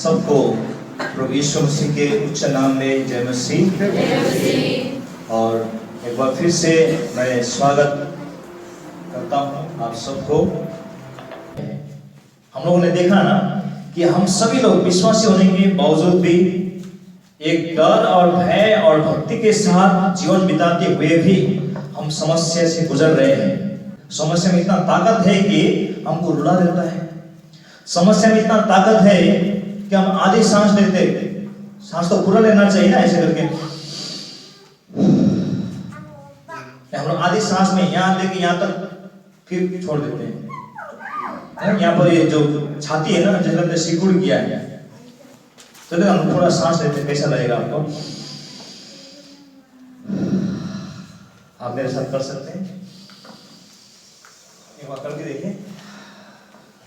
सबको प्रभु यीशु मसीह के उच्च नाम में जय मसीह। और एक बार फिर से मैं स्वागत करता हूँ आप सबको। हम लोगों ने देखा ना कि हम सभी लोग विश्वासी होने के बावजूद भी एक डर और भय और भक्ति के साथ जीवन बिताते हुए भी हम समस्या से गुजर रहे हैं। समस्या में इतना ताकत है कि हमको रुला देता है। समस्या में इतना ताकत है कि हम आधी सांस लेते, सांस तो पूरा लेना चाहिए ना, ऐसे करके हम लोग आधी सांस में यहाँ लेके यहाँ तक फिर छोड़ देते हैं। यहाँ पर ये जो छाती है ना, जैसे लगता है सिकुड़ गया है, तो हम थोड़ा सांस लेते हैं। कैसा लगेगा आपको? आप मेरे साथ कर सकते हैं, एक बार करके देखिए।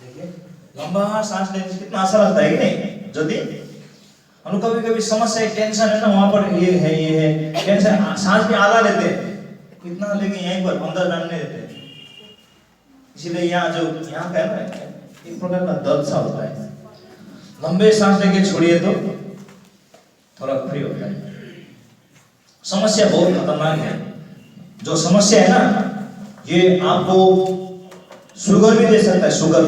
देखिए लंबा सांस लेने से कितना अच्छा लगता है कि नहीं। यदि हम लोग कभी कभी समस्या टेंशन है ना, वहां पर ये है टेंशन, सांस भी आधा लेते हैं इतना, लेकिन यहीं पर अंदर जाने देते हैं। इसीलिए यहाँ जो यहाँ का है ना, एक प्रकार का दर्द सा होता है। लंबे सांस लेके छोड़िए तो थोड़ा फ्री होता है। समस्या बहुत खतरनाक है। जो समस्या है ना, ये आपको शुगर भी दे सकता है। शुगर,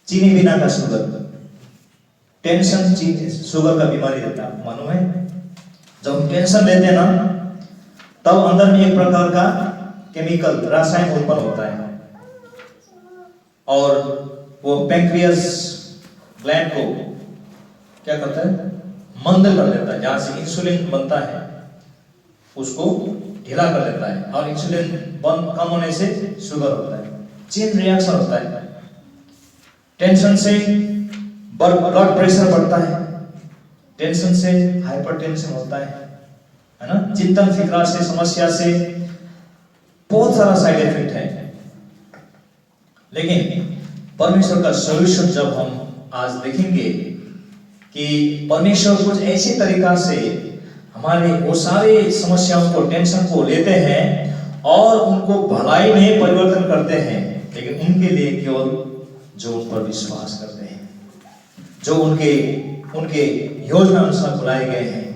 चीनी बिना का शुगर, टेंशन चीनी शुगर का बीमारी देता है, मालूम है। जब हम टेंशन लेते हैं ना, तब अंदर में एक प्रकार का केमिकल रासायन उत्पन्न होता है और वो पैंक्रियास ग्लैंड को क्या करता है, मंद कर देता है। जहां से इंसुलिन बनता है उसको ढीला कर देता है, और इंसुलिन कम होने से शुगर होता है। चेन रिएक्शन होता है। टेंशन से ब्लड प्रेशर बढ़ता है, टेंशन से हाइपरटेंशन होता है ना। चिंतन फिक्रा से, समस्या से बहुत सारा साइड इफेक्ट है। लेकिन परमेश्वर का सॉल्यूशन जब हम आज देखेंगे कि परमेश्वर कुछ ऐसे तरीका से हमारे वो सारे समस्याओं को, टेंशन को लेते हैं और उनको भलाई में परिवर्तन करते हैं। लेकिन उनके लिए केवल जो उन पर विश्वास करते हैं, जो उनके योजना अनुसार बुलाए गए हैं,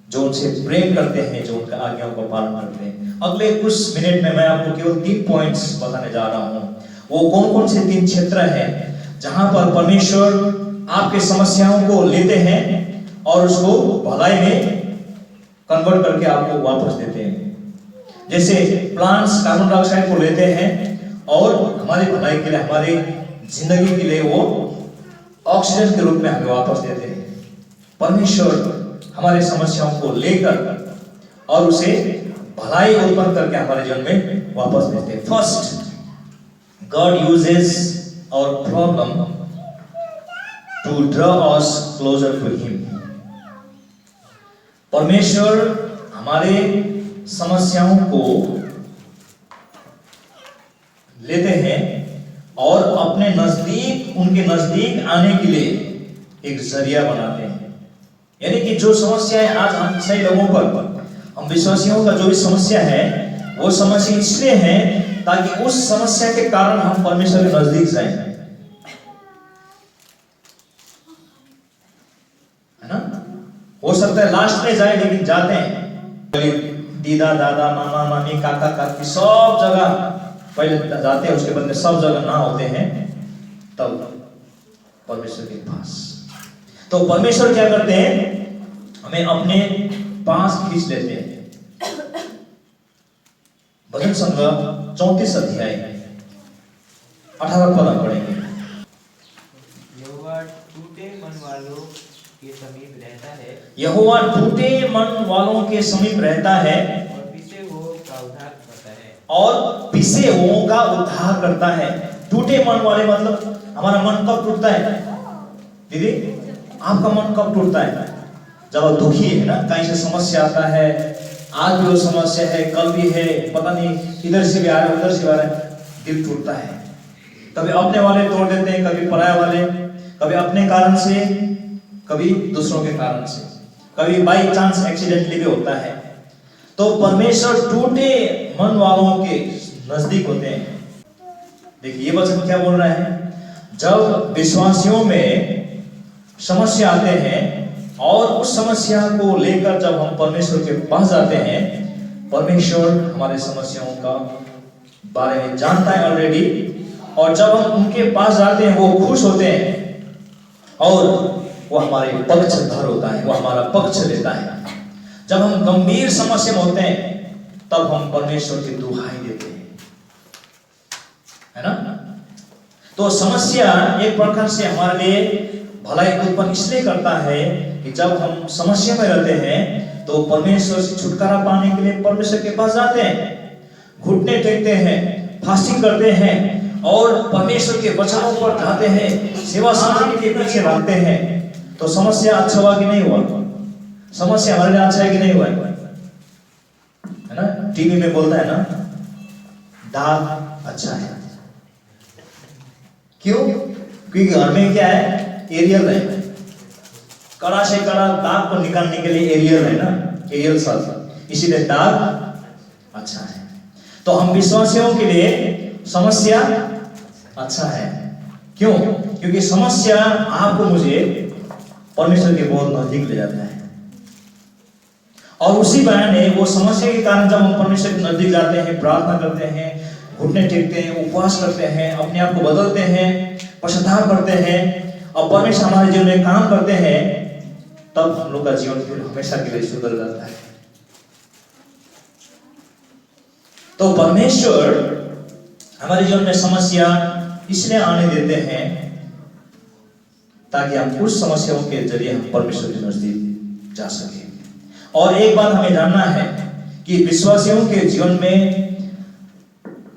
जो उनसे प्रेम करते हैं, जो उनका आज्ञाओं का पालन करते हैं। अगले कुछ मिनट में मैं आपको केवल 3 पॉइंट्स बताने जा रहा हूं। वो कौन कौन से 3 क्षेत्र हैं जहां पर परमेश्वर आपके समस्याओं को लेते हैं और उसको भलाई में कन्वर्ट करके आपको वापस देते हैं। जैसे प्लांट्स कार्बन डाइऑक्साइड को लेते हैं और हमारी भलाई के लिए, हमारी जिंदगी के लिए वो ऑक्सीजन के रूप में हमें वापस देते हैं। परमेश्वर हमारे समस्याओं को लेकर और उसे भलाई उत्पन्न करके हमारे जीवन में वापस भेजते हैं। First, God uses our problem to draw us closer to Him. परमेश्वर हमारे समस्याओं को लेते हैं और अपने नजदीक, उनके नजदीक आने के लिए एक जरिया बनाते हैं। यानी कि जो समस्या है आज हम सही लोगों पर, हम विश्वासियों का जो भी समस्या है, वो समस्या इसलिए है ताकि उस समस्या के कारण हम परमेश्वर के नजदीक जाएं, है ना। हो सकता है लास्ट में जाए, लेकिन जाते हैं। दीदा, दादा, मामा, मामी, काका, काकी सब जगह पहले जाते हैं, उसके बाद में सब जगह ना होते हैं, तब परमेश्वर के पास। तो परमेश्वर क्या करते हैं, हमें अपने पास खींच लेते हैं। भजन संग्रह 34 अध्याय 18 पद पढ़ेंगे। यहोवा टूटे मन वालों के समीप रहता है, यहोवा टूटे मन वालों के समीप रहता है और पिसे हुओं का उद्धार करता है। और पिसे हुओं का उद्धार करता है। टूटे मन वाले मतलब हमारा मन कब टूटता है दीदी? आपका मन कब टूटता है? जब आप दुखी है ना, कहीं से समस्या आता है, आज भी वो समस्या है, कल भी है, पता नहीं इधर से भी आ रहा है, उधर से आ रहा है, दिल टूटता है। कभी अपने वाले तोड़ देते हैं, कभी पराये वाले, कभी अपने कारण से, कभी दूसरों के कारण से, कभी बाई चांस एक्सीडेंटली भी होता है। तो परमेश्वर टूटे मन वालों के नजदीक होते हैं। देखिए ये वचन क्या बोल रहा है, जब विश्वासियों में समस्या आते हैं और उस समस्या को लेकर जब हम परमेश्वर के पास जाते हैं, परमेश्वर हमारे समस्याओं का बारे में जानता है ऑलरेडी, और जब हम उनके पास जाते हैं वो खुश होते हैं और वो हमारे पक्षधर होता है, वो हमारा पक्ष लेता है। जब हम गंभीर समस्या में होते हैं तब हम परमेश्वर की दुहाई देते हैं, है ना। तो समस्या एक प्रकार से हमारे लिए भलाई उत्पन्न इसलिए करता है कि जब हम समस्या में रहते हैं तो परमेश्वर से छुटकारा पाने के लिए परमेश्वर के पास जाते हैं, घुटने टेकते हैं, फास्टिंग करते हैं और परमेश्वर के वचनों पर जाते हैं, सेवा समाधि के पीछे भागते हैं। तो समस्या अच्छा हुआ कि नहीं हुआ? समस्या हमारे लिए अच्छा है कि नहीं हुआ? है ना, टीवी में बोलता है ना, दाग अच्छा है। क्यों? क्योंकि घर में क्या है? एरियल है, कड़ा से कड़ा दाग को निकालने के लिए एरियल है ना, एरियल सर्फ, इसीलिए दाग अच्छा है। तो हम विश्वासियों के लिए समस्या अच्छा है। क्यों? क्योंकि समस्या आपको मुझे परमेश्वर के बहुत नजदीक ले जाता है। और उसी बहाने वो समस्या के कारण जब हम परमेश्वर के नजदीक जाते हैं, प्रार्थना करते हैं, घुटने टेकते हैं, उपवास करते हैं, अपने आप को बदलते हैं, पश्चाताप करते हैं और परमेश्वर हमारे जीवन में काम करते हैं, तब हम लोग का जीवन फिर हमेशा के लिए सुधर जाता है। तो परमेश्वर हमारे जीवन में समस्या इसलिए आने देते हैं ताकि हम उस समस्याओं के जरिए हम परमेश्वर के नजदीक जा सके। और एक बात हमें जानना है कि विश्वासियों के जीवन में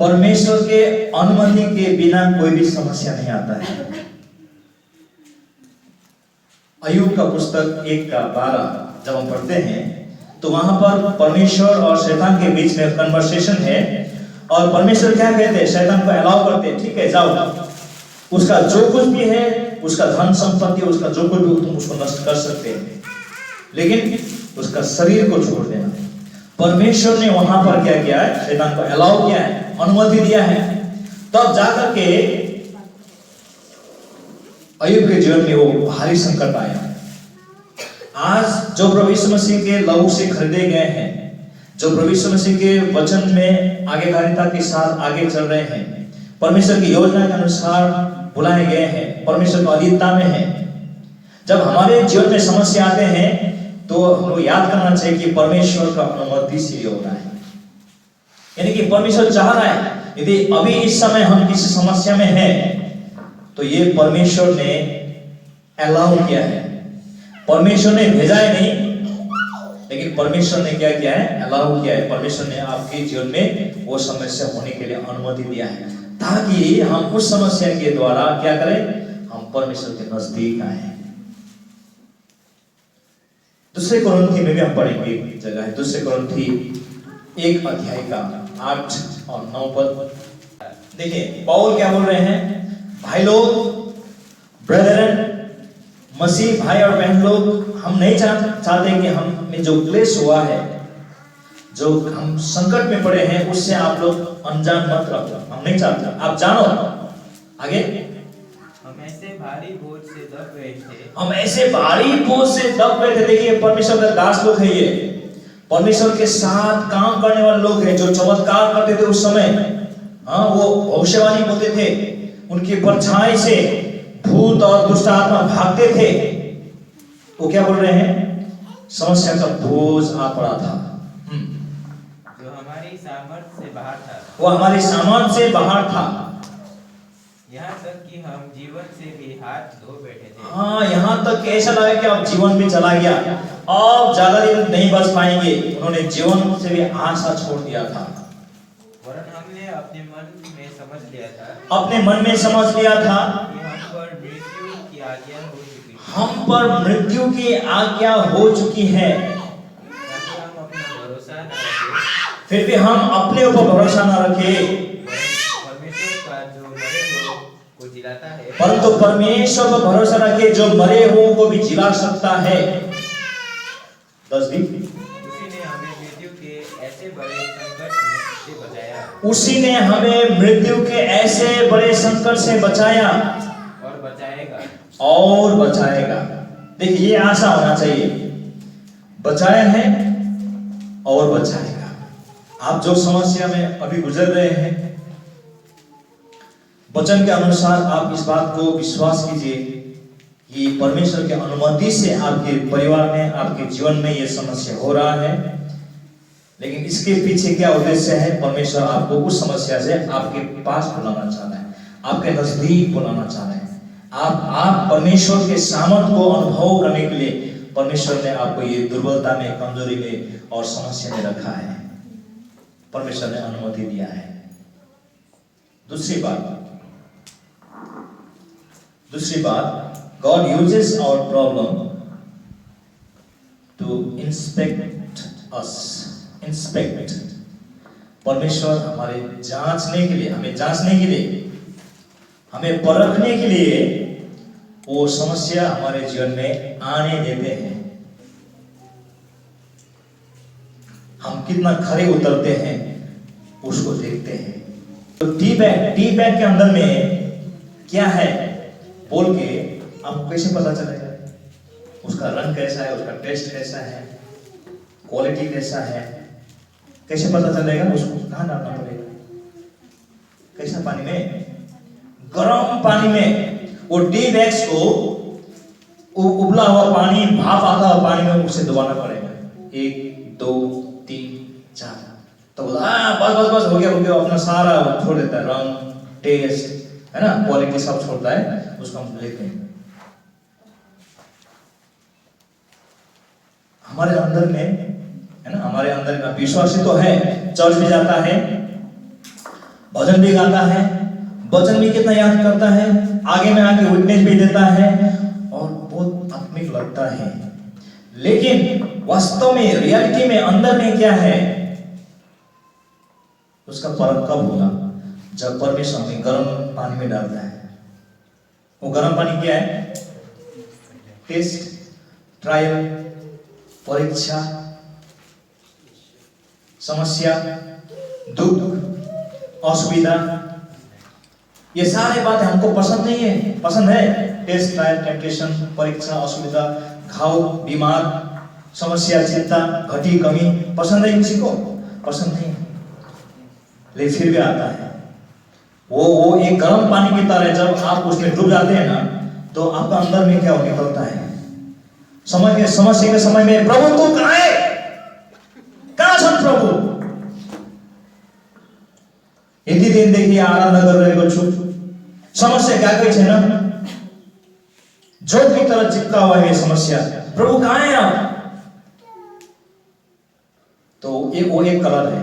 परमेश्वर के अनुमति के बिना कोई भी समस्या नहीं आता है। अय्यूब का पुस्तक 1:12 जब हम पढ़ते हैं तो वहां पर परमेश्वर और शैतान के बीच में कन्वर्सेशन है और परमेश्वर क्या कहते हैं? शैतान को अलाउ करते हैं, ठीक है जाओ, उसका जो कुछ भी है, उसका धन संपत्ति, उसका जो कुछ भी तुम उसको नष्ट कर सकते हैं, लेकिन उसका शरीर को छोड़ देना। परमेश्वर ने वहां पर क्या किया है? शैतान को अलाउ किया है, अनुमति दिया है। तब जाकर के अय्यूब के जीवन में वो भारी संकट आया। आज जो प्रभु यीशु मसीह के लहू से खरीदे गए हैं, जो प्रभु यीशु मसीह के वचन में आज्ञाकारिता के साथ आगे चल रहे हैं, परमेश्वर की योजना के अनुसार बुलाए गए हैं, परमेश्वर की अधीनता में है, जब हमारे जीवन में समस्या आते हैं तो हमको याद करना चाहिए कि परमेश्वर का अनुमति से ये होना है। यानी कि परमेश्वर चाह रहा है यदि अभी इस समय हम किसी समस्या में हैं तो ये परमेश्वर ने अलाउ किया है। परमेश्वर ने भेजा है नहीं, लेकिन परमेश्वर ने क्या किया है? अलाउ किया है। परमेश्वर ने आपके जीवन में वो समस्या होने के लिए अनुमति दिया है ताकि हम उस समस्या के द्वारा क्या करें? हम परमेश्वर के नजदीक आए। दूसरे कोरिन्थी में भी हम पढ़ेंगे एक जगह है, दूसरे कोरिन्थी 1 अध्याय का 8 और 9 पद। देखिए पौल क्या बोल रहे हैं? भाई लोग, ब्रदरन, मसीह भाई और बहन लोग, हम नहीं चाहते कि हम में जो क्लेश हुआ है, जो हम संकट में पड़े हैं, उससे आप लोग अनजान मत रहो। हम नहीं चाहते, आप जानो। आगे, हम ऐसे भारी बोझ से दब गए थे। हम ऐसे भारी बोझ से दब गए थे। देखिए परमेश्वर का दास लोग है, ये परमेश्वर के साथ काम करने वाले लोग हैं जो चमत्कार करते थे उस समय। हाँ, वो भविष्यवाणी बोलते थे, उनकी परछाई से भूत और दुष्ट आत्मा भागते थे। वो क्या बोल रहे हैं? समस्या का बोझ आ पड़ा था जो हमारी सामर्थ्य से बाहर था। वो हमारी सामर्थ्य से बाहर था। यहाँ तक कि हम जीवन से भी हाथ धो बैठे थे। हाँ, यहाँ तक ऐसा लगा कि अब जीवन भी चला गया, अब ज्यादा दिन नहीं बच पाएंगे। उन्होंने जीवन से भी आशा छोड़ दिया था। वरन हमने अपने मन में समझ लिया था कि हम पर मृत्यु की आज्ञा हो चुकी है। फिर भी हम अपने ऊपर भरोसा न रखें, परंतु परमेश्वर पर भरोसा रखे जो मरे हुओं को भी जिला सकता है। 10 दिन उसी ने हमें मृत्यु के ऐसे बड़े संकट से बचाया और बचाएगा। देखिए ये आशा होना चाहिए, बचाया है और बचाएगा। आप जो समस्या में अभी गुजर रहे हैं, वचन के अनुसार आप इस बात को विश्वास कीजिए कि परमेश्वर की अनुमति से आपके परिवार में, आपके जीवन में यह समस्या हो रहा है। लेकिन इसके पीछे क्या उद्देश्य है? परमेश्वर आपको उस समस्या से आपके पास बुलाना चाह रहा है, आपके नजदीक बुलाना चाह रहा है। आप परमेश्वर के सामर्थ को अनुभव करने के लिए परमेश्वर ने आपको ये दुर्बलता में, कमजोरी में और समस्या में रखा है। परमेश्वर ने अनुमति दिया है। दूसरी बात, God uses our problem to inspect us. परमेश्वर हमें जांचने के लिए, हमें परखने के लिए वो समस्या हमारे जीवन में आने देते हैं। हम कितना खरे उतरते हैं उसको देखते हैं। तो टी बैग के अंदर में क्या है बोल के आपको कैसे पता चलेगा? उसका रंग कैसा है, उसका टेस्ट कैसा है, क्वालिटी कैसा है, कैसे पता चलेगा? उसको कहाँ डालना पड़ेगा? कैसा पानी में? गर्म पानी में वो टी बैग्स को उबला हुआ पानी, भाप आता हुआ पानी में उसे डुबाना पड़ेगा। 1 2 3 4 तो बस हो गया, अपना सारा छोड़ देता है, रंग, टेस्ट, है ना, क्वालिटी सब छोड़ता है। उसको हम लेते हैं। हमारे अंदर में, है ना, हमारे अंदर का विश्वासी तो है, चर्च भी जाता है, भजन भी गाता है, वचन भी कितना याद करता है, आगे में आके विटनेस भी देता है और बहुत आत्मिक लगता है। लेकिन वास्तव में, रियलिटी में, अंदर में क्या है उसका परख कब होगा? जब परमेश्वर हमें गर्म पानी में डालता है। वो गर्म पानी क्या है? टेस्ट, ट्रायल, परीक्षा, समस्या, दुख, असुविधा, ये सारे बातें हमको पसंद नहीं है। पसंद है टेस्ट, ट्रायल, टेम्पटेशन, परीक्षा, असुविधा, घाव, बीमार, समस्या, चिंता, घटी, कमी, पसंद है किसी को? पसंद नहीं, लेकिन फिर भी आता है। वो एक गर्म पानी की तरह जब आप उसमें डूब जाते हैं ना, तो आपका अंदर में क्या निकलता है? समस्या के समय में, प्रभु तू कहाँ है? कहाँ छन् प्रभु? यति दिन देखि आराधना गरिरहेको छु, समस्या गएकै छैन, जोत की तरह चिपका हुआ है समस्या, प्रभु कहाँ है आप? तो वो एक कलर है।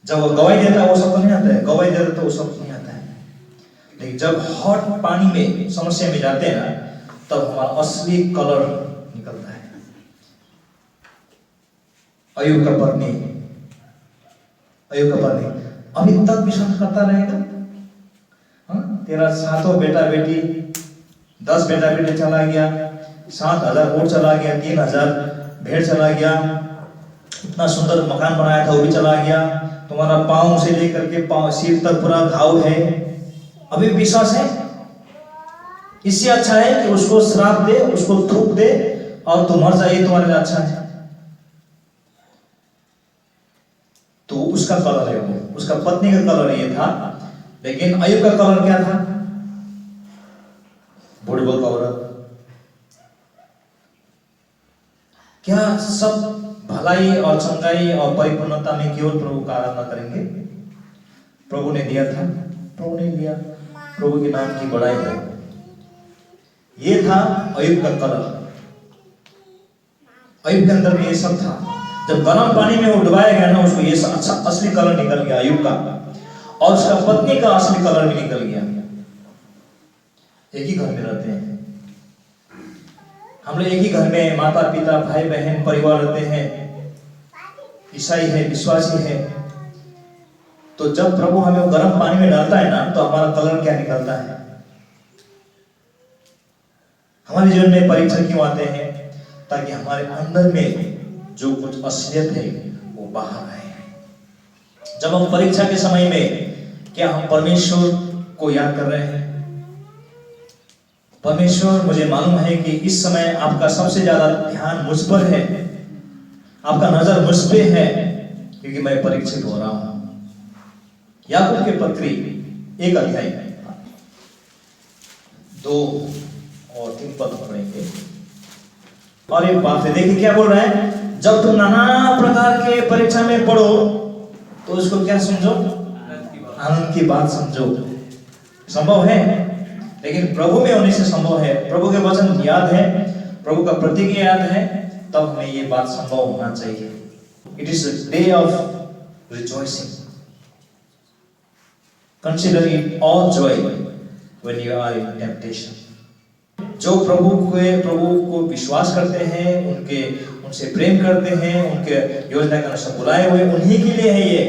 जब वो गवाही देता है वो सब तो नहीं आता है, गवाही देता तो वो सब नहीं आता है। लेकिन जब हॉट पानी में, समस्या में जाते हैं ना, तब हमारा असली कलर निकलता है। अय्यूब का पत्नी अभी तक विश्वास करता रहेगा। तेरा 7 बेटा बेटी, 10 बेटा बेटी चला गया, 7,000 ऊँट चला गया, 3,000 भेड़ चला गया, इतना सुंदर मकान बनाया था वो भी चला गया, तुम्हारा पांव से लेकर के पांव सिर तक पूरा घाव है, अभी विश्वास है? इससे अच्छा है कि उसको श्राप दे, उसको थूक दे और तुम मर जाइए, तुम्हारे लिए अच्छा है। तो उसका कलर है वो, उसका पत्नी का कलर ये था। लेकिन अय्यूब का कलर क्या था? बुढ़बक औरत। क्या सब भलाई और चंगाई और परिपूर्णता में केवल प्रभु का आराधना करेंगे? प्रभु ने दिया था, प्रभु ने दिया, प्रभु के नाम की बड़ाई हो। ये था अय्यूब का कलर। अय्यूब के अंदर में ये सब था। जब गर्म पानी में वो डुबाया गया ना, उसको ये अच्छा असली कलर निकल गया अय्यूब का, और उसका पत्नी का असली कलर भी निकल गया। एक ही घर में रहते हैं हम लोग, एक ही घर में माता पिता भाई बहन परिवार रहते हैं, ईसाई है, विश्वासी है। तो जब प्रभु हमें गर्म पानी में डालता है ना, तो हमारा कलर क्या निकलता है? हमारे जीवन में परीक्षा क्यों आते हैं? ताकि हमारे अंदर में जो कुछ असलियत है वो बाहर आए। जब हम परीक्षा के समय में, क्या हम परमेश्वर को याद कर रहे हैं? परमेश्वर, मुझे मालूम है कि इस समय आपका सबसे ज्यादा ध्यान मुझ पर है, आपका नजर मुझ पे है, क्योंकि मैं परीक्षित हो रहा हूं। याकूब के पत्री 1 अध्याय 2 और 3 पद पढ़ेंगे। और एक बात है, देखिए क्या बोल रहा है, जब तुम नाना प्रकार के परीक्षा में पढ़ो तो उसको क्या समझो, आनंद की बात समझो। संभव है, लेकिन प्रभु में होने से संभव है। प्रभु के वचन याद है, प्रभु का प्रतिज्ञा याद है, तब हमें ये बात संभव होना चाहिए। It is a day of rejoicing. Consider it all joy when you are in temptation. जो प्रभु को विश्वास करते हैं, उनसे प्रेम करते हैं, उनके योजना के अनुसार बुलाए हुए, उन्हीं के लिए है ये।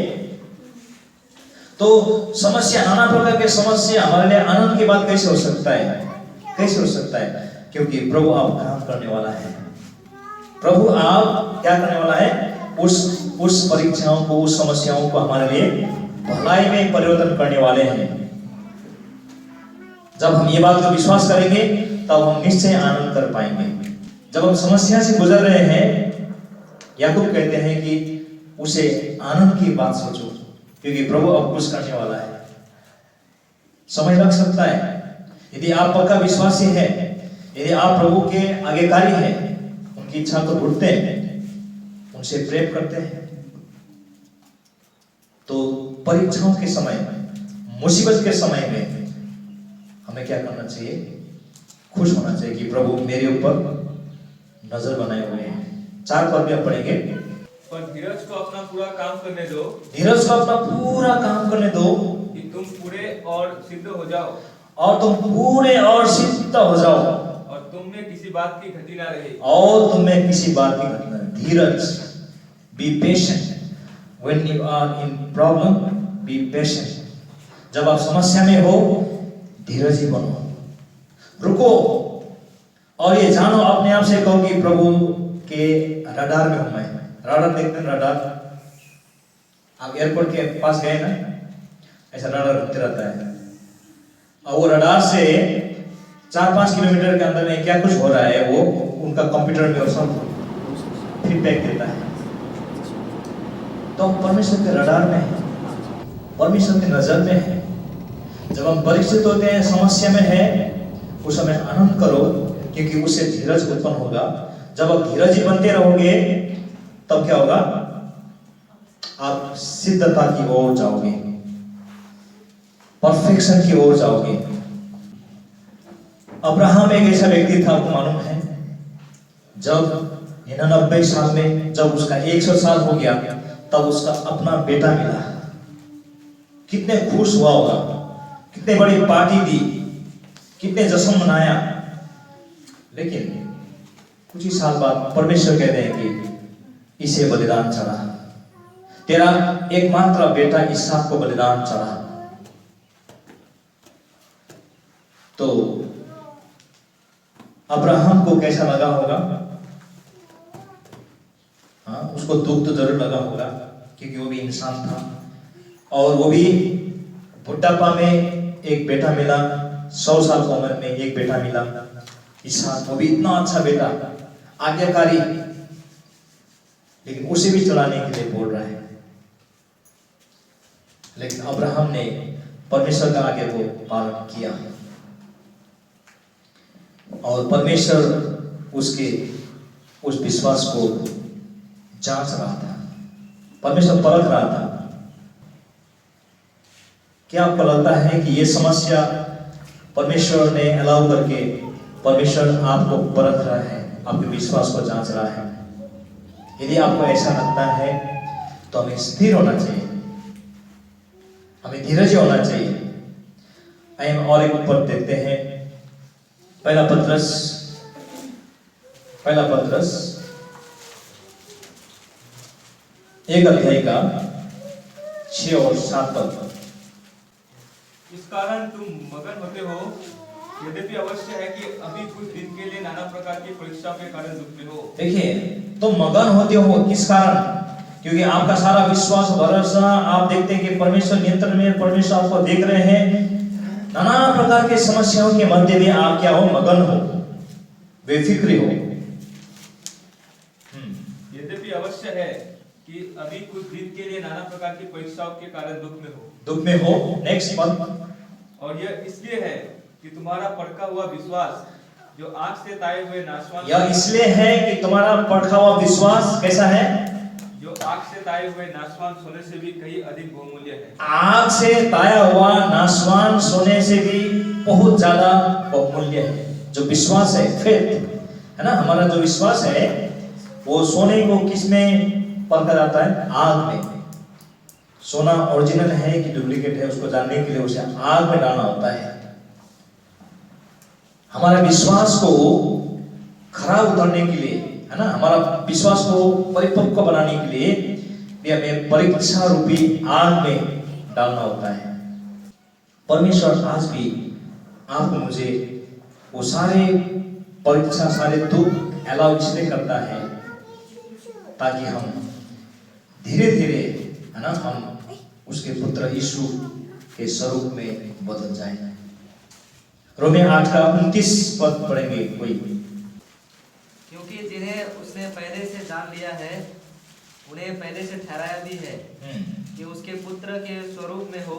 तो समस्या, नाना प्रकार के समस्या हमारे लिए आनंद की बात कैसे हो सकता है? कैसे हो सकता है? क्योंकि प्रभु आप काम करने वाला है। प्रभु आप क्या करने वाला है? उस परीक्षाओं को, उस समस्याओं को हमारे लिए भलाई में परिवर्तन करने वाले हैं। जब हम ये बात का विश्वास करेंगे तब हम निश्चय आनंद कर पाएंगे। जब हम समस्या से गुजर रहे हैं, याकूब कहते हैं कि उसे आनंद की बात सोचो, क्योंकि प्रभु अब कुछ करने वाला है। समय लग सकता है। यदि आप पक्का विश्वासी हैं, यदि आप प्रभु के आज्ञाकारी हैं, उनकी इच्छा को ढूंढते हैं, उनसे प्रेम करते हैं, तो परीक्षाओं के समय में, मुसीबत के समय में हमें क्या करना चाहिए? खुश होना चाहिए कि प्रभु मेरे ऊपर नजर बनाए हुए हैं। 4 पद में पढ़ेंगे। पर धीरज को अपना पूरा काम करने दो, धीरज को अपना पूरा काम करने दो, कि तुम पूरे और सिद्ध हो जाओ, और तुम पूरे और सिद्ध हो जाओ, और तुम में किसी बात की घटी ना रहे। और तुम में किसी बात की घटना। धीरज, be patient when you are in problem, be patient. जब आप समस्या में हो, धीरजी बनो, रुको, और ये जानो, अपने आप से कहो कि प्रभु के रडार में हूं मैं। रडार देखते हैं, रडार, आप एयरपोर्ट के पास गए ना, ऐसा रडार घूमते रहता है, और वो रडार से 4-5 किलोमीटर के अंदर में क्या कुछ हो रहा है, वो उनका कंप्यूटर में सब फीडबैक देता है। तो हम परमेश्वर के रडार में है, परमेश्वर की नजर में है। जब हम परीक्षित होते हैं, समस्या में है, उस समय आनंद करो, क्योंकि उससे धीरज उत्पन्न होगा। जब आप धीरजी बनते रहोगे, तब क्या होगा? आप सिद्धता की ओर जाओगे, परफेक्शन की ओर जाओगे। अब्राहम एक ऐसा व्यक्ति था, आपको मालूम है, जब 99 साल में, जब उसका 100 साल हो गया, तब उसका अपना बेटा मिला। कितने खुश हुआ होगा, कितने बड़ी पार्टी दी, कितने जश्न मनाया। लेकिन कुछ ही साल बाद परमेश्वर कहते हैं कि इसे बलिदान चढ़ा, तेरा एकमात्र बेटा इसहाक को बलिदान चढ़ा। तो अब्राहम को कैसा लगा होगा? हाँ, उसको दुख तो जरूर लगा होगा, क्योंकि वो भी इंसान था, और वो भी बुढ़ापा में एक बेटा मिला, 100 साल की उम्र में एक बेटा मिला, इसहाक। वो भी इतना अच्छा बेटा, आज्ञाकारी, लेकिन उसे भी चढ़ाने के लिए बोल रहा है। लेकिन अब्राहम ने परमेश्वर का आज्ञा को पालन किया, और परमेश्वर उसके उस विश्वास को जांच रहा था, परमेश्वर परख रहा था। क्या आपको लगता है कि ये समस्या परमेश्वर ने अलाउ करके परमेश्वर आपको परख रहा है, आपके विश्वास को जांच रहा है? यदि आपको ऐसा लगता है तो हमें स्थिर होना चाहिए, हमें धीरज होना चाहिए। आइए हम और एक पद देखते हैं, पहला पत्रस 1 अध्याय का 6 और 7 पद। इस कारण तुम मगन होते हो, यद्यपि अवश्य है कि अभी कुछ दिन के लिए नाना प्रकार की परीक्षा के कारण दुखते हो। देखिए, तुम मगन होते हो किस कारण? क्योंकि आपका सारा विश्वास, भरोसा, आप देखते हैं कि परमेश्वर नियंत्रण में, परमेश्वर आपको देख रहे हैं, नाना प्रकार के समस्याओं के मध्य में आप क्या हो, मगन हो, बेफिक्री हो। यद्यपि अवश्य है कि अभी कुछ दिन के लिए नाना प्रकार की परीक्षाओं के कारण दुख में हो। नेक्स्ट पद, और यह इसलिए है कि तुम्हारा पड़का हुआ विश्वास जो आग से ताए हुए नाशवान, यह इसलिए है कि तुम्हारा पड़का हुआ विश्वास कैसा है, जो आग से ताए हुए नाशवान सोने से भी कहीं अधिक बहुमूल्य है। आग से ताया हुआ नाशवान सोने से भी बहुत ज्यादा बहुमूल्य है। जो विश्वास है, फेथ है ना, हमारा जो विश्वास है वो सोने को किस में परखा जाता है, आग में। सोना ओरिजिनल है कि डुप्लीकेट है उसको जानने के लिए उसे आग में डालना होता है। हमारा विश्वास को खरा उतरने के लिए, है ना, हमारा विश्वास को परिपक्व बनाने के लिए भी हमें परीक्षा रूपी आग में डालना होता है। परमेश्वर आज भी आपको मुझे वो सारे परीक्षा, सारे दुख अलाउ इसलिए करता है ताकि हम धीरे धीरे, है ना, हम उसके पुत्र यीशु के स्वरूप में बदल जाए। रोमे 8 का 29 पद पढ़ेंगे कोई। क्योंकि जिन्हें उसने पहले से जान लिया है उन्हें पहले से ठहराया भी है कि उसके पुत्र के स्वरूप में हो,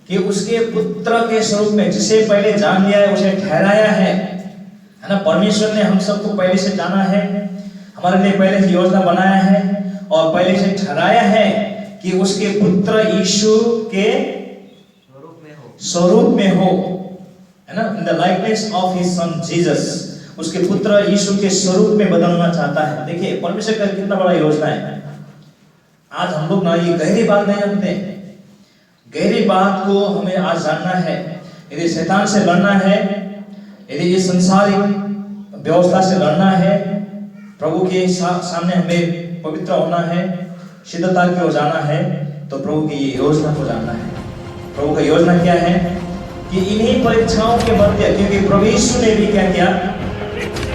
कि उसके पुत्र के स्वरूप में, जिसे पहले जान लिया है उसे ठहराया है ना। परमेश्वर ने हम सबको पहले से जाना है, हमारे लिए पहले से योजना बनाया है और पहले से ठहराया है कि उसके पुत्र यीशु के स्वरूप में हो, है ना, in the likeness of his son Jesus. उसके पुत्र यीशु के स्वरूप में बदलना चाहता है। देखिए परमेश्वर का कितना बड़ा योजना है। आज हम लोग ना ये गहरी बात नहीं जानते, गहरी बात को हमें आज जानना है। यदि शैतान से लड़ना है, यदि ये संसारिक व्यवस्था से लड़ना है, प्रभु के सामने हमें पवित्र होना है, सिद्धता की ओर जाना है, तो प्रभु की ये योजना को जानना है। प्रभु का योजना क्या है कि इन्हीं परीक्षाओं के मध्य, क्योंकि प्रभु यीशु ने भी क्या किया,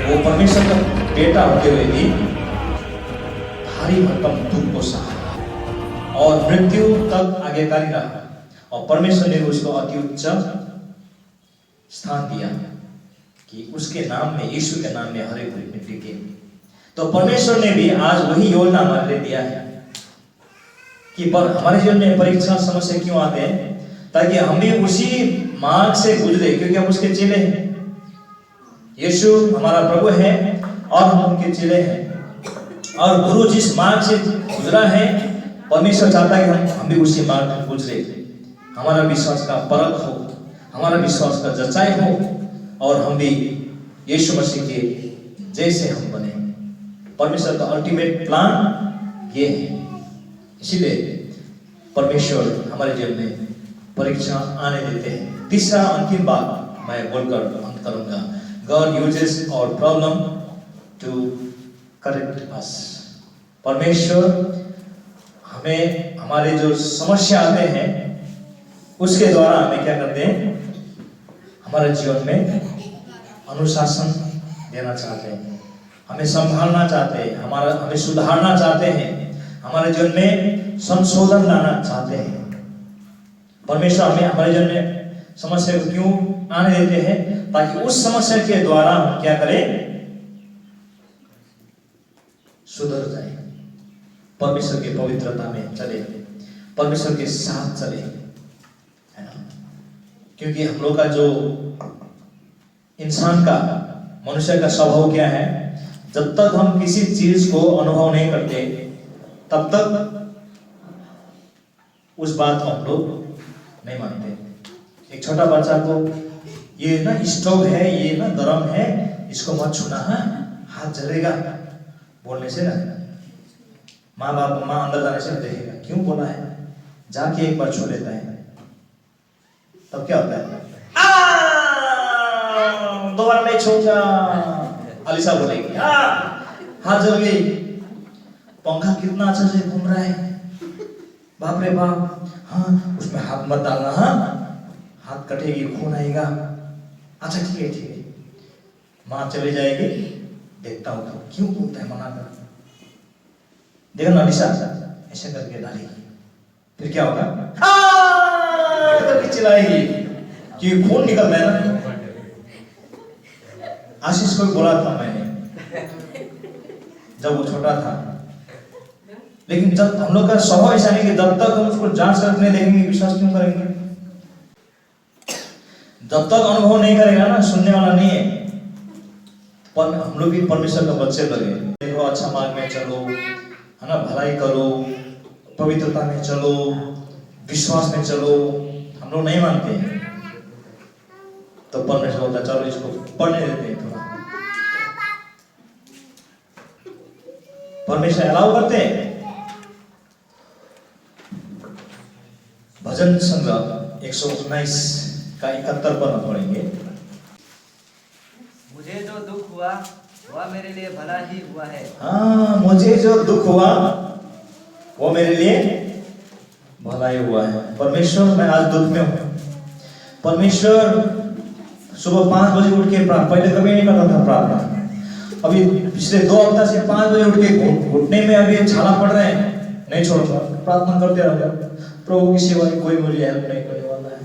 वो परमेश्वर का बेटा होते हुए भी भारी भरकम दुख को सहा और मृत्यु तक आज्ञाकारी रहा, और परमेश्वर ने उसको अति उच्च स्थान दिया कि उसके नाम में, यीशु के नाम में हर एक मिट्टी के। तो परमेश्वर ने भी आज वही योजना हमारे लिए दिया है कि पर हमारे जीवन में परीक्षा समस्या क्यों आते हैं, ताकि हमें उसी मार्ग से गुजरे, क्योंकि हम उसके चेले हैं। यीशु हमारा प्रभु है और हम उनके चेले हैं, और गुरु जिस मार्ग से गुजरा है, परमेश्वर चाहता है कि हम भी उसी मार्ग में गुजरे। हमारा विश्वास का परख हो, हमारा विश्वास का जचाई हो, और हम भी यीशु मसीह के जैसे हम बने। परमेश्वर का अल्टीमेट प्लान ये है। इसीलिए परमेश्वर हमारे जीवन में परीक्षा आने देते हैं। तीसरा अंतिम बात मैं बोलकर अंत करूंगा, God uses our problem to correct us। परमेश्वर हमें, हमारे जो समस्या आते हैं उसके द्वारा हमें क्या करते हैं, हमारे जीवन में अनुशासन देना चाहते हैं, हमें संभालना चाहते हैं, हमें सुधारना चाहते हैं, हमारे जीवन में संशोधन लाना चाहते हैं। परमेश्वर हमें हमारे जीवन में समस्या को क्यों आने देते हैं, ताकि उस समस्या के द्वारा हम क्या करें, सुधर जाए, परमेश्वर की पवित्रता में चले, परमेश्वर के साथ चले, है ना। क्योंकि हम लोग का जो इंसान का, मनुष्य का स्वभाव क्या है, जब तक हम किसी चीज को अनुभव नहीं करते तब तक उस बात को हम लोग नहीं मानते। एक छोटा बच्चा को, ये ना स्टोव है, ये ना गर्म है, इसको मत छूना, हाथ जलेगा, बोलने से ना माँ अंदर जाने से देखेगा, क्यों बोला है, जाके एक बार छू लेता है, तब क्या होता है, दोबारा नहीं छूंगा, अलीसा बोलेगी, हाथ जल गई, पंखा कितना अच्छा से घूम रहा है, बाप रे बाप, हाँ उसमें हाथ मत डालना, हाथ कटेगी, खून आएगा, अच्छा ठीक है। माँ चले जाएगी, देखता हूँ तो क्यों बोलता है, मना कर, देखो ना अलीसा ऐसे करके डालेगी, फिर क्या होगा, चिल्लाएगी, क्योंकि खून निकलता है ना। आशीष को भी बोला था मैंने जब वो छोटा था, लेकिन जब हम लोग का स्वभाव ऐसा नहीं कि जब तक हम उसको जांच करके देखेंगे विश्वास क्यों करेंगे? जब तक अनुभव नहीं करेगा ना, सुनने वाला नहीं है। पर हम लोग भी परमेश्वर का बच्चे लगे, देखो अच्छा मार्ग में चलो, है ना, भलाई करो, पवित्रता में चलो, विश्वास में चलो, हम लोग नहीं मानते हैं। तो परमेश्वर बोलता चलो इसको पढ़ने देते हैं थोड़ा। परमेश्वर अलाउ करते हैं। भजन संग्रह 119 का 71 पद पढ़ेंगे। मुझे जो दुख हुआ वह मेरे लिए भला ही हुआ है। हाँ, मुझे जो दुख हुआ वो मेरे लिए भला ही हुआ है। परमेश्वर, मैं आज दुख में हूँ। परमेश्वर, सुबह 5 बजे उठ के पहले कभी नहीं करता था प्रार्थना, अभी पिछले 2 हफ्ता से 5 बजे उठ के घुटने में अभी छाला पड़ रहे हैं, नहीं छोड़ूंगा, प्रार्थना करते रहूंगा। प्रभु की सेवा में कोई मुझे हेल्प नहीं करने वाला है।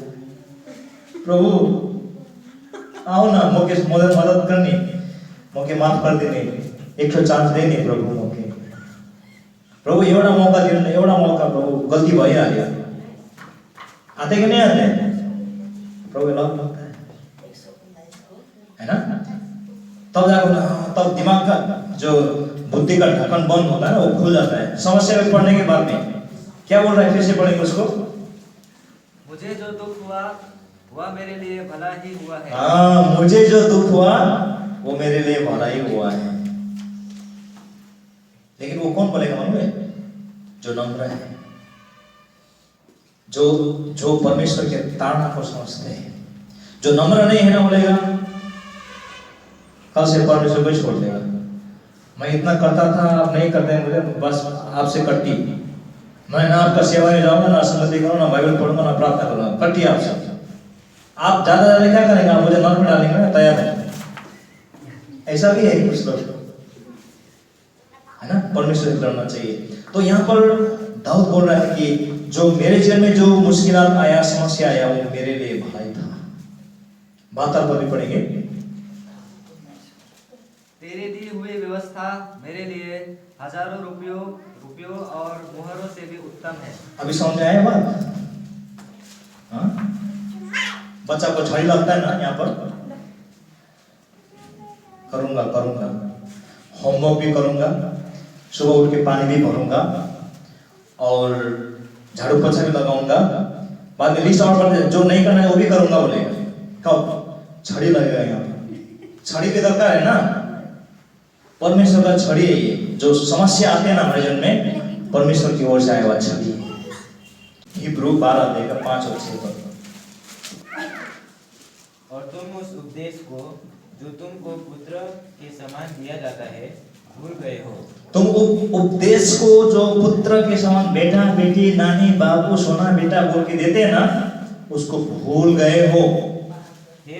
प्रभु आओ ना, मदद करनी, मौके माफ कर देने, एक चांस देने प्रभु मौके। प्रभु एवढा मौका दिला, एवढा मौका प्रभु, गलती भइहाल्यो। आते कि नहीं आते? प्रभु लग लगता है ना? तब दिमाग का जो बुद्धि का ढक्कन बंद होता है ना, वो खुल जाता है। समस्या में पढ़ने के बाद में क्या बोल रहा है, फिर से पढ़ेंगे उसको। मुझे जो दुख हुआ वह मेरे लिए भला ही हुआ है। हाँ, मुझे जो दुख हुआ वो मेरे लिए भला ही हुआ है। लेकिन वो कौन बोलेगा मालूम है? जो नम्र है, जो परमेश्वर के ताड़ना को समझते हैं। जो नम्र नहीं है ना, बोलेगा कल से परमेश्वर को छोड़ देगा। मैं इतना करता था, आप नहीं करते हैं, मुझे बस आपसे कट्टी। मैं ना आपका सेवा में जाऊंगा, ना संगति करूंगा, ना बाइबल पढ़ूंगा, ना प्रार्थना करूंगा, कट्टी आपसे। आप ज्यादा क्या करेंगे? आप मुझे नर्क में डालेंगे ना, तैयार है। ऐसा भी है कुछ लोग, है ना। परमेश्वर से डरना चाहिए। तो यहाँ पर दाऊद बोल रहा है कि जो मेरे जीवन में जो मुश्किलात आया, समस्या आया, वो मेरे लिए भलाई था। 72 पर भी पढ़ेंगे। तेरे दी हुई व्यवस्था मेरे लिए हजारों रुपयों और मुहरों से भी उत्तम है। अभी समझ में आया बात? हाँ? बच्चा को छड़ी लगता है ना, यहाँ पर करूंगा, होमवर्क भी करूंगा, सुबह उठ के पानी भी भरूंगा और झाड़ू पोछा भी लगाऊंगा, बाद में लिस्ट और बढ़, जो नहीं करना है वो भी करूंगा बोलेगा। कब? छड़ी लगेगा यहाँ पर। छड़ी भी दरकार है ना। परमेश्वर का छड़ी है ये। जो समस्या आते हैं ना हमारे जीवन में, परमेश्वर की ओर से आया हुआ छड़ी है। हिब्रू 12:5 और 6 पर। और तुम उस उपदेश को जो तुमको पुत्र के समान दिया जाता है भूल गए हो। तुम उपदेश को जो पुत्र के समान, बेटा बेटी, नानी बाबू, सोना बेटा बोल के देते हैं ना, उसको भूल गए हो। हे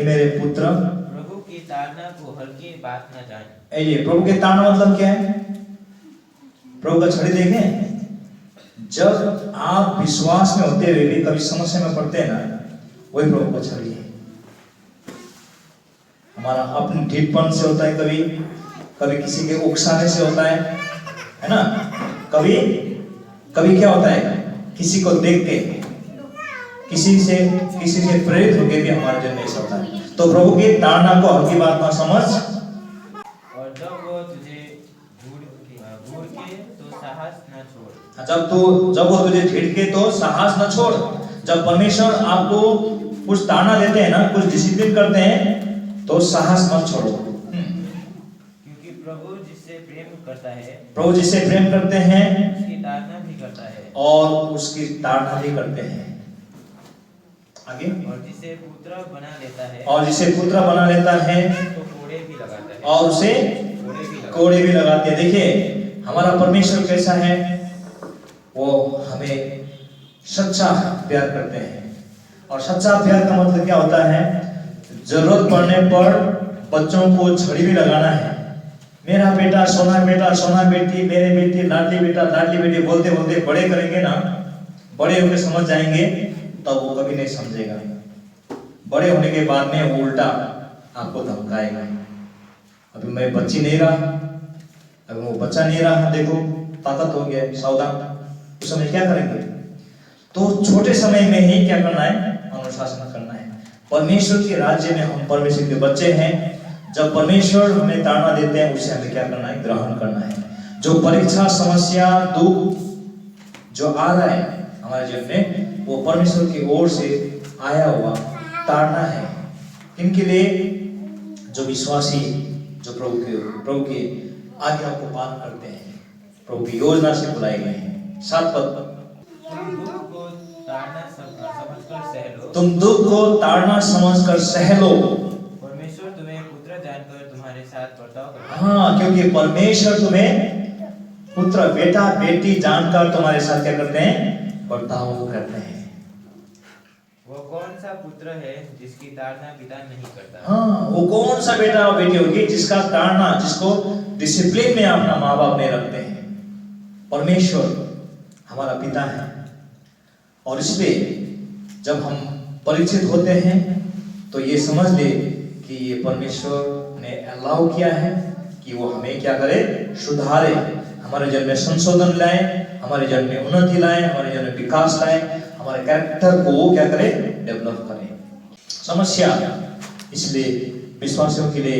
मेरे पुत्र, प्रभु की ताड़ना को हल्की बात न जान। ये प्रभु के ताड़ना मतलब क्या है? प्रभु का छड़ी देखें, जब आप विश्वास में होते हुए भी कभी समस्या में पड़ते हैं ना, वही प्रभु का छड़ी है। हमारा अपने ढीठपन से होता है, कभी किसी के उकसाने से होता है ना। कभी क्या होता है, किसी को देख के, किसी से प्रेरित होकर भी हमारे जन्म ऐसा होता है। तो प्रभु की ताड़ना को हल्की बात ना समझ। और जब वो तुझे घूर के तो साहस न छोड़। जब वो तुझे झिड़के तो साहस न छोड़। जब परमेश्वर आपको कुछ ताड़ना देते हैं ना, कुछ डिसिप्लिन करते हैं, तो साहस मत छोड़ो। क्योंकि प्रभु जिससे प्रेम करते हैं उसकी ताड़ना भी करता है और उसकी ताड़ना भी करते हैं। आगे, और जिसे पुत्र बना लेता है तो कोड़े भी लगाता है और उसे कोड़े भी लगाते हैं। देखिए हमारा परमेश्वर कैसा है, वो हमें सच्चा प्यार करते हैं। और सच्चा प्यार का मतलब क्या होता है? जरूरत पड़ने पर बच्चों को छड़ी भी लगाना है। मेरा बेटा, सोना बेटी, मेरे बेटी, लाडली बेटा, लाडली बेटी बोलते बोलते बड़े करेंगे ना, बड़े होकर समझ जाएंगे, तब वो कभी नहीं समझेगा। बड़े होने के बाद में वो उल्टा आपको धमकाएगा। अभी मैं बच्ची नहीं रहा, अभी वो बच्चा नहीं रहा, देखो ताकत हो गया, सावधान। उस समय क्या करेंगे? तो छोटे समय में ही क्या करना है? अनुशासन करना है। परमेश्वर के राज्य में हम परमेश्वर के बच्चे हैं। जब परमेश्वर हमें ताड़ना देते हैं, उसे हमें क्या करना है? ग्रहण करना है। जो परीक्षा, समस्या, दुख जो आ रहा है हमारे जीवन में, वो परमेश्वर की ओर से आया हुआ ताड़ना है। इनके लिए जो विश्वासी, जो प्रभु के आज्ञा को पालन करते हैं, प्रभु की योजना से बुलाए गए हैं। 7 पद, तुम दुख को ताड़ना समझकर सह लो। तुम दुख को ताड़ना समझकर सह लो। परमेश्वर तुम्हें पुत्र जानकर तुम्हारे साथ बर्ताव करता है। हाँ, क्योंकि परमेश्वर तुम्हें पुत्र, बेटा, बेटी जानकर तुम्हारे साथ क्या करते हैं? बर्ताव करते हैं। वो कौन सा पुत्र है जिसकी ताड़ना पिता नहीं करता? हाँ, वो कौन सा बेटा और बेटी होगी जिसका ताड़ना, जिसको डिसिप्लिन में अपना माँ बाप नहीं रखते हैं? परमेश्वर हमारा पिता है। और इसलिए जब हम परीक्षित होते हैं तो ये समझ ले कि ये परमेश्वर ने अलाउ किया है कि वो हमें क्या करे? सुधारे, हमारे जीवन में संशोधन लाए, हमारे जीवन में उन्नति लाए, हमारे जीवन में विकास लाए, हमारे कैरेक्टर को क्या करे? डेवलप करे। समस्या इसलिए विश्वासियों के लिए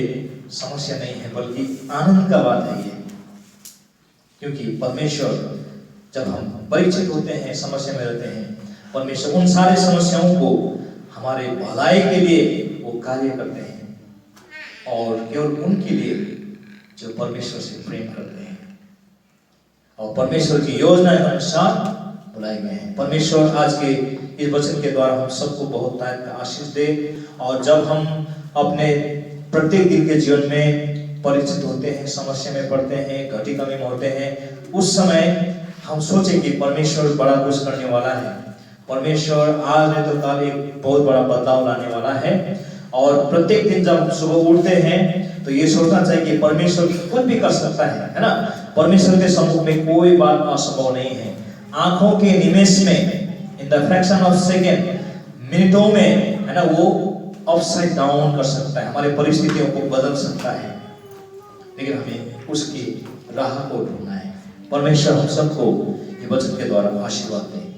समस्या नहीं है, बल्कि आनंद का बात है ये। क्योंकि परमेश्वर जब हम परीक्षित होते हैं, समस्या में रहते हैं, परमेश्वर उन सारे समस्याओं को हमारे भलाई के लिए वो कार्य करते हैं, और केवल उनके लिए जो परमेश्वर से प्रेम करते हैं और परमेश्वर की योजना के अनुसार बुलाए गए हैं। परमेश्वर आज के इस वचन के द्वारा हम सबको बहुत तारीफ का आशीष दे। और जब हम अपने प्रत्येक दिन के जीवन में परीक्षित होते हैं, समस्या में पड़ते हैं, घटी कमी में होते हैं, उस समय हम सोचे कि परमेश्वर बड़ा कुछ करने वाला है। परमेश्वर आज नहीं तो कल एक बहुत बड़ा बदलाव लाने वाला है। और प्रत्येक दिन जब सुबह उठते हैं तो ये सोचना चाहिए कि परमेश्वर कुछ भी कर सकता है ना। परमेश्वर के सम्मुख में कोई बात असंभव नहीं है। आंखों के निमेष में, in the fraction of second, मिनटों में, है ना, वो अपसाइड डाउन कर सकता है, हमारे परिस्थितियों को बदल सकता है। लेकिन हमें उसकी राह को ढूंढना है। परमेश्वर हम सबको ये वचन के द्वारा आशीर्वाद दे।